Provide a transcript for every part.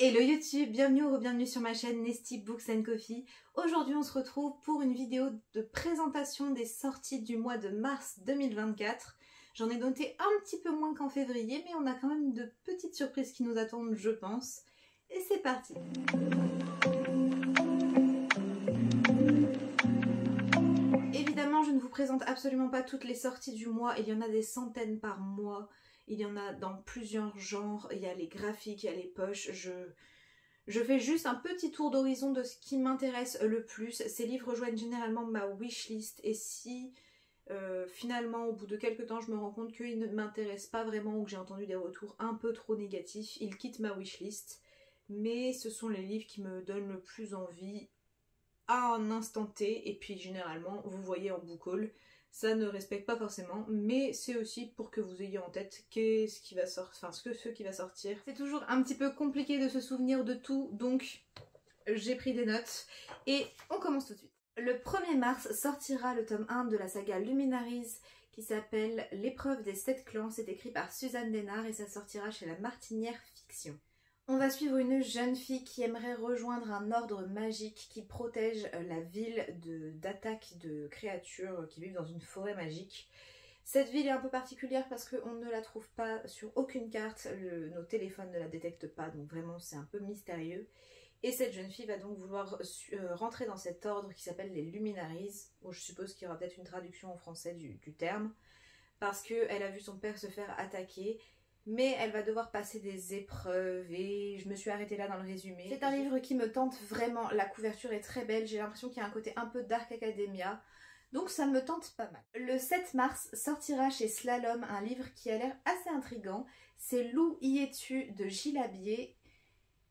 Hello YouTube, bienvenue ou re-bienvenue sur ma chaîne Nesty Books and Coffee. Aujourd'hui on se retrouve pour une vidéo de présentation des sorties du mois de mars 2024. J'en ai noté un petit peu moins qu'en février, mais on a quand même de petites surprises qui nous attendent, je pense. Et c'est parti! Évidemment, je ne vous présente absolument pas toutes les sorties du mois, il y en a des centaines par mois. Il y en a dans plusieurs genres, il y a les graphiques, il y a les poches. Je fais juste un petit tour d'horizon de ce qui m'intéresse le plus. Ces livres rejoignent généralement ma wishlist et si finalement au bout de quelques temps je me rends compte qu'ils ne m'intéressent pas vraiment ou que j'ai entendu des retours un peu trop négatifs, ils quittent ma wishlist. Mais ce sont les livres qui me donnent le plus envie à un instant T et puis généralement vous voyez en book haul. Ça ne respecte pas forcément, mais c'est aussi pour que vous ayez en tête qu'est-ce qui va sortir, enfin ce qui va sortir. C'est toujours un petit peu compliqué de se souvenir de tout, donc j'ai pris des notes et on commence tout de suite. Le 1er mars sortira le tome 1 de la saga Luminaries qui s'appelle L'épreuve des 7 clans. C'est écrit par Suzanne Desnard et ça sortira chez La Martinière Fiction. On va suivre une jeune fille qui aimerait rejoindre un ordre magique qui protège la ville d'attaques de créatures qui vivent dans une forêt magique. Cette ville est un peu particulière parce qu'on ne la trouve pas sur aucune carte, nos téléphones ne la détectent pas, donc vraiment c'est un peu mystérieux. Et cette jeune fille va donc vouloir rentrer dans cet ordre qui s'appelle les Luminaries, où je suppose qu'il y aura peut-être une traduction en français du terme, parce qu'elle a vu son père se faire attaquer. Mais elle va devoir passer des épreuves et je me suis arrêtée là dans le résumé. C'est un livre qui me tente vraiment, la couverture est très belle, j'ai l'impression qu'il y a un côté un peu Dark Academia, donc ça me tente pas mal. Le 7 mars sortira chez Slalom un livre qui a l'air assez intriguant, c'est Loup y es-tu de Gilles Abier.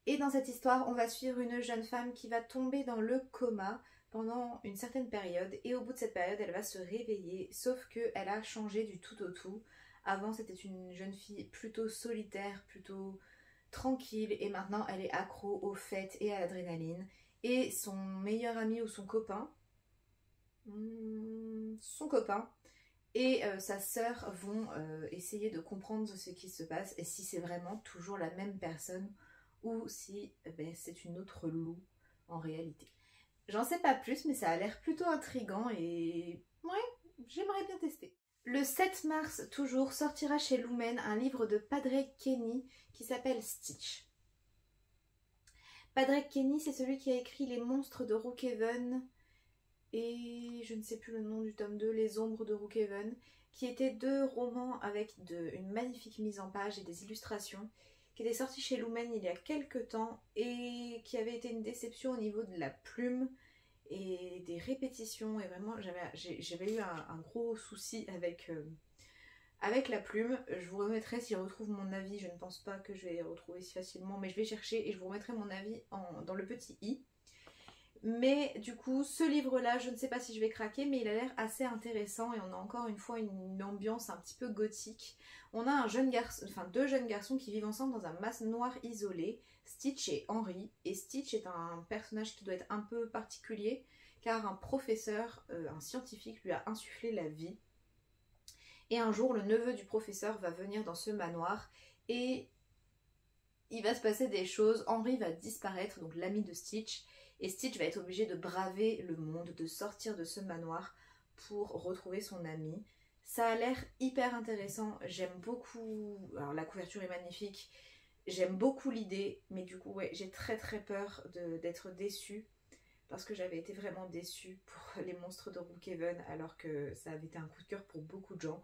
Et dans cette histoire, on va suivre une jeune femme qui va tomber dans le coma pendant une certaine période et au bout de cette période, elle va se réveiller, sauf qu'elle a changé du tout au tout. Avant, c'était une jeune fille plutôt solitaire, plutôt tranquille, et maintenant, elle est accro aux fêtes et à l'adrénaline. Et son meilleur ami ou son copain et sa sœur vont essayer de comprendre ce qui se passe et si c'est vraiment toujours la même personne ou si c'est une autre Lou en réalité. J'en sais pas plus, mais ça a l'air plutôt intriguant et ouais, j'aimerais bien tester. Le 7 mars, toujours, sortira chez Lumen un livre de Padraig Kenny qui s'appelle Stitch. Padraig Kenny, c'est celui qui a écrit Les monstres de Rookhaven et je ne sais plus le nom du tome 2, Les ombres de Rookhaven, qui étaient deux romans avec une magnifique mise en page et des illustrations, qui étaient sortis chez Lumen il y a quelques temps et qui avait été une déception au niveau de la plume et des répétitions, et vraiment j'avais eu un gros souci avec la plume. Je vous remettrai si je retrouve mon avis, je ne pense pas que je vais retrouver si facilement, mais je vais chercher et je vous remettrai mon avis dans le petit i. Mais du coup, ce livre-là, je ne sais pas si je vais craquer, mais il a l'air assez intéressant et on a encore une fois une ambiance un petit peu gothique. On a un jeune garçon, enfin deux jeunes garçons qui vivent ensemble dans un manoir isolé, Stitch et Henry. Et Stitch est un personnage qui doit être un peu particulier car un professeur, un scientifique, lui a insufflé la vie. Et un jour, le neveu du professeur va venir dans ce manoir et il va se passer des choses. Henry va disparaître, donc l'ami de Stitch. Et Stitch va être obligé de braver le monde, de sortir de ce manoir pour retrouver son ami. Ça a l'air hyper intéressant, j'aime beaucoup, alors la couverture est magnifique, j'aime beaucoup l'idée, mais du coup ouais, j'ai très peur d'être déçue, parce que j'avais été vraiment déçue pour Les monstres de Rookhaven, alors que ça avait été un coup de cœur pour beaucoup de gens.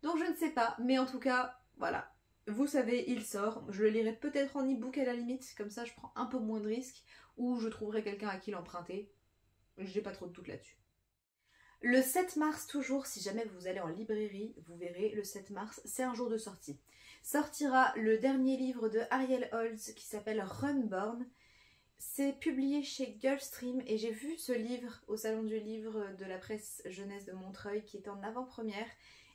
Donc je ne sais pas, mais en tout cas, voilà. Vous savez, il sort. Je le lirai peut-être en e-book à la limite, comme ça je prends un peu moins de risques, ou je trouverai quelqu'un à qui l'emprunter. J'ai pas trop de doute là-dessus. Le 7 mars toujours, si jamais vous allez en librairie, vous verrez, le 7 mars, c'est un jour de sortie. Sortira le dernier livre de Ariel Holz qui s'appelle Runborn. C'est publié chez Gulfstream et j'ai vu ce livre au salon du livre de la presse jeunesse de Montreuil qui était en avant-première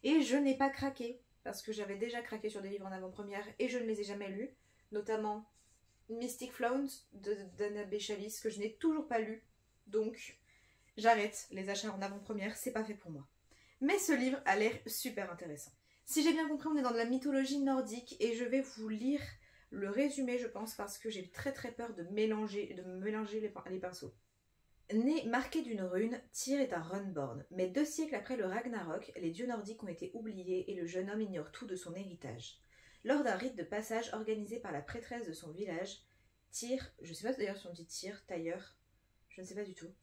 et je n'ai pas craqué parce que j'avais déjà craqué sur des livres en avant-première et je ne les ai jamais lus, notamment Mystic Flowers d'Anna B. Challis que je n'ai toujours pas lu, donc j'arrête les achats en avant-première, c'est pas fait pour moi. Mais ce livre a l'air super intéressant. Si j'ai bien compris, on est dans de la mythologie nordique et je vais vous lire le résumé, je pense, parce que j'ai très peur de me mélanger les pinceaux. Né marqué d'une rune, Tyr est un Runborn, mais 2 siècles après le Ragnarok, les dieux nordiques ont été oubliés et le jeune homme ignore tout de son héritage. Lors d'un rite de passage organisé par la prêtresse de son village, Tyr, je sais pas d'ailleurs si on dit Tyr, tailleur, je ne sais pas du tout,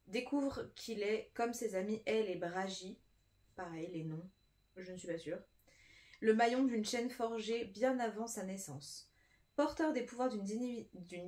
découvre qu'il est, comme ses amis El et Bragi, pareil les noms, je ne suis pas sûre, le maillon d'une chaîne forgée bien avant sa naissance. Porteurs des pouvoirs d'une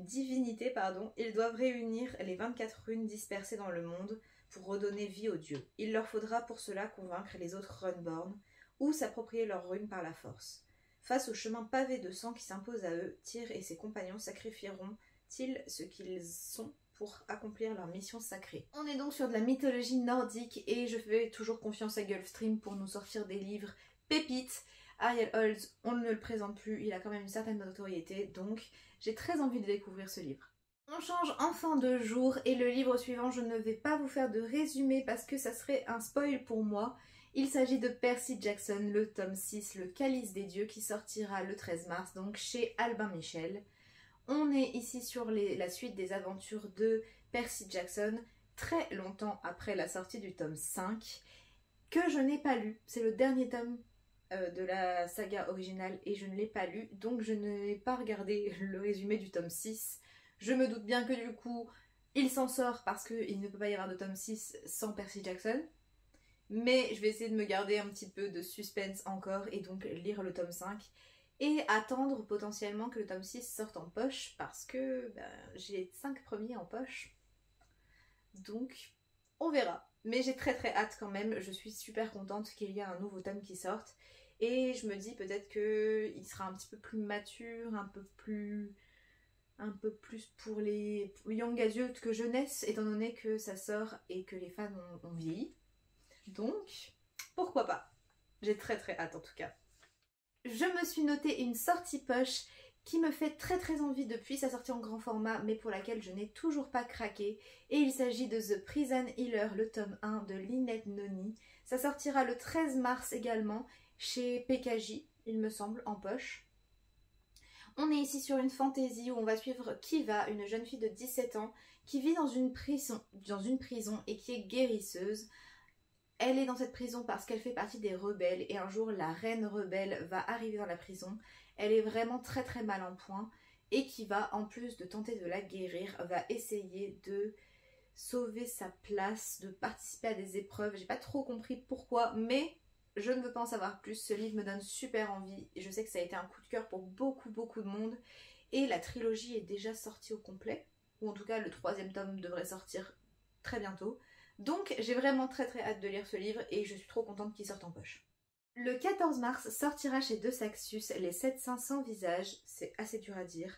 divinité, ils doivent réunir les 24 runes dispersées dans le monde pour redonner vie aux dieux. Il leur faudra pour cela convaincre les autres Runborn ou s'approprier leurs runes par la force. Face au chemin pavé de sang qui s'impose à eux, Tyr et ses compagnons sacrifieront-ils ce qu'ils sont pour accomplir leur mission sacrée. On est donc sur de la mythologie nordique et je fais toujours confiance à Gulfstream pour nous sortir des livres pépites. Ariel Holz, on ne le présente plus, il a quand même une certaine notoriété, donc j'ai très envie de découvrir ce livre. On change enfin de jour et le livre suivant, je ne vais pas vous faire de résumé parce que ça serait un spoil pour moi. Il s'agit de Percy Jackson, le tome 6, le Calice des Dieux, qui sortira le 13 mars, donc chez Albin Michel. On est ici sur la suite des aventures de Percy Jackson, très longtemps après la sortie du tome 5, que je n'ai pas lu. C'est le dernier tome de la saga originale et je ne l'ai pas lu, donc je n'ai pas regardé le résumé du tome 6. Je me doute bien que du coup, il s'en sort parce qu'il ne peut pas y avoir de tome 6 sans Percy Jackson. Mais je vais essayer de me garder un petit peu de suspense encore et donc lire le tome 5 et attendre potentiellement que le tome 6 sorte en poche parce que j'ai 5 premiers en poche. Donc on verra. Mais j'ai très hâte quand même, je suis super contente qu'il y ait un nouveau tome qui sorte. Et je me dis peut-être qu'il sera un petit peu plus mature, un peu plus pour les young adultes que jeunesse, étant donné que ça sort et que les fans ont vieilli. Donc, pourquoi pas? J'ai très hâte en tout cas. Je me suis noté une sortie poche qui me fait très envie depuis sa sortie en grand format, mais pour laquelle je n'ai toujours pas craqué. Et il s'agit de The Prison Healer, le tome 1 de Lynette Noni. Ça sortira le 13 mars également, chez PKJ, il me semble, en poche. On est ici sur une fantaisie où on va suivre Kiva, une jeune fille de 17 ans, qui vit dans une prison et qui est guérisseuse. Elle est dans cette prison parce qu'elle fait partie des rebelles et un jour la reine rebelle va arriver dans la prison. Elle est vraiment très mal en point et Kiva, en plus de tenter de la guérir, va essayer de sauver sa place, de participer à des épreuves. J'ai pas trop compris pourquoi, mais je ne veux pas en savoir plus. Ce livre me donne super envie. Je sais que ça a été un coup de cœur pour beaucoup de monde. Et la trilogie est déjà sortie au complet. Ou en tout cas, le 3e tome devrait sortir très bientôt. Donc j'ai vraiment très hâte de lire ce livre et je suis trop contente qu'il sorte en poche. Le 14 mars sortira chez De Saxus Les 7 saints sans visage. C'est assez dur à dire.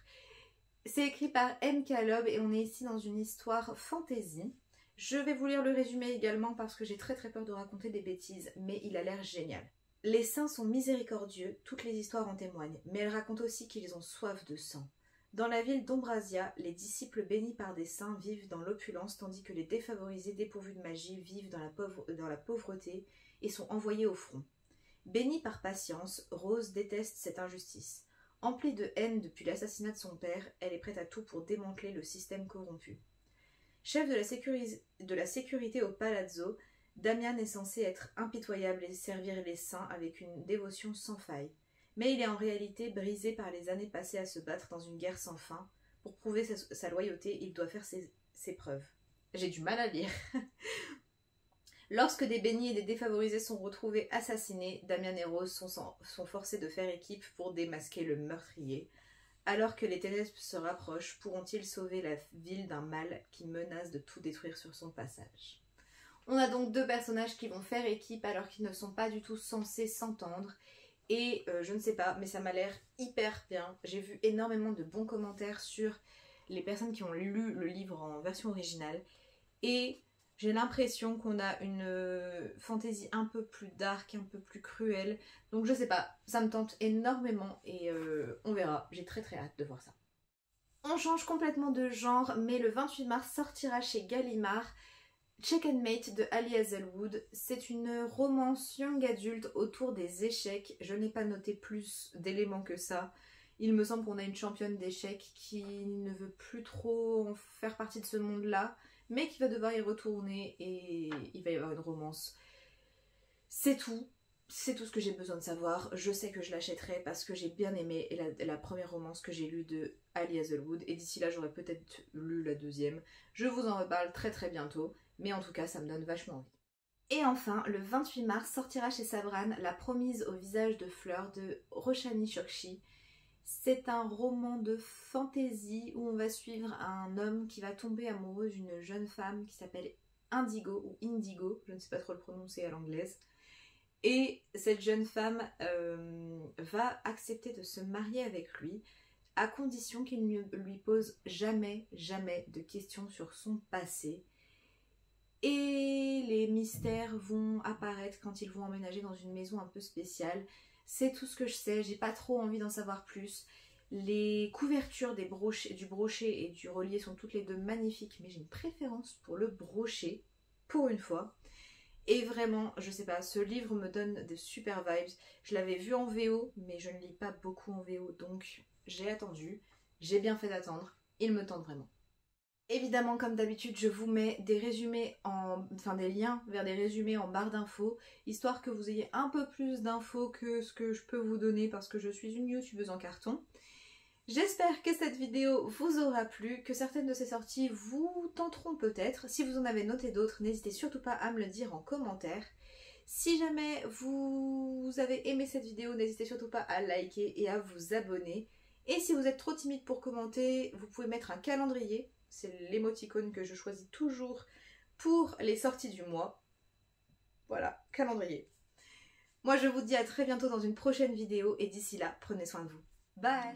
C'est écrit par M. Kalob et on est ici dans une histoire fantasy. Je vais vous lire le résumé également parce que j'ai très peur de raconter des bêtises, mais il a l'air génial. Les saints sont miséricordieux, toutes les histoires en témoignent, mais elles racontent aussi qu'ils ont soif de sang. Dans la ville d'Ombrasia, les disciples bénis par des saints vivent dans l'opulence tandis que les défavorisés dépourvus de magie vivent dans la pauvreté et sont envoyés au front. Bénie par patience, Rose déteste cette injustice. Emplie de haine depuis l'assassinat de son père, elle est prête à tout pour démanteler le système corrompu. Chef de la sécurité au Palazzo, Damian est censé être impitoyable et servir les saints avec une dévotion sans faille. Mais il est en réalité brisé par les années passées à se battre dans une guerre sans fin. Pour prouver sa loyauté, il doit faire ses preuves. J'ai du mal à lire. Lorsque des bénis et des défavorisés sont retrouvés assassinés, Damian et Rose sont forcés de faire équipe pour démasquer le meurtrier. Alors que les ténèbres se rapprochent, pourront-ils sauver la ville d'un mal qui menace de tout détruire sur son passage? On a donc 2 personnages qui vont faire équipe alors qu'ils ne sont pas du tout censés s'entendre. Et je ne sais pas, mais ça m'a l'air hyper bien. J'ai vu énormément de bons commentaires sur les personnes qui ont lu le livre en version originale. Et j'ai l'impression qu'on a une fantaisie un peu plus dark, un peu plus cruelle. Donc je sais pas, ça me tente énormément et on verra. J'ai très hâte de voir ça. On change complètement de genre, mais le 28 mars sortira chez Gallimard Checkmate de Ali Hazelwood. C'est une romance young adulte autour des échecs. Je n'ai pas noté plus d'éléments que ça. Il me semble qu'on a une championne d'échecs qui ne veut plus trop en faire partie de ce monde-là, mais qui va devoir y retourner et il va y avoir une romance. C'est tout. C'est tout ce que j'ai besoin de savoir. Je sais que je l'achèterai parce que j'ai bien aimé la première romance que j'ai lue de Ali Hazelwood. Et d'ici là, j'aurais peut-être lu la deuxième. Je vous en reparle très très bientôt. Mais en tout cas, ça me donne vachement envie. Et enfin, le 28 mars sortira chez Sabran La promise au visage de fleurs de Roshani Chokshi. C'est un roman de fantasy où on va suivre un homme qui va tomber amoureux d'une jeune femme qui s'appelle Indigo ou Indigo, je ne sais pas trop le prononcer à l'anglaise. Et cette jeune femme va accepter de se marier avec lui à condition qu'il ne lui pose jamais de questions sur son passé. Et les mystères vont apparaître quand ils vont emménager dans une maison un peu spéciale. C'est tout ce que je sais, j'ai pas trop envie d'en savoir plus. Les couvertures du brochet et du relié sont toutes les deux magnifiques, mais j'ai une préférence pour le brochet, pour une fois. Et vraiment, je sais pas, ce livre me donne de super vibes. Je l'avais vu en VO, mais je ne lis pas beaucoup en VO, donc j'ai attendu. J'ai bien fait d'attendre, il me tente vraiment. Évidemment, comme d'habitude, je vous mets des résumés des liens vers des résumés en barre d'infos, histoire que vous ayez un peu plus d'infos que ce que je peux vous donner parce que je suis une youtubeuse en carton. J'espère que cette vidéo vous aura plu, que certaines de ces sorties vous tenteront peut-être. Si vous en avez noté d'autres, n'hésitez surtout pas à me le dire en commentaire. Si jamais vous avez aimé cette vidéo, n'hésitez surtout pas à liker et à vous abonner. Et si vous êtes trop timide pour commenter, vous pouvez mettre un calendrier. C'est l'émoticône que je choisis toujours pour les sorties du mois. Voilà, calendrier. Moi je vous dis à très bientôt dans une prochaine vidéo et d'ici là, prenez soin de vous. Bye!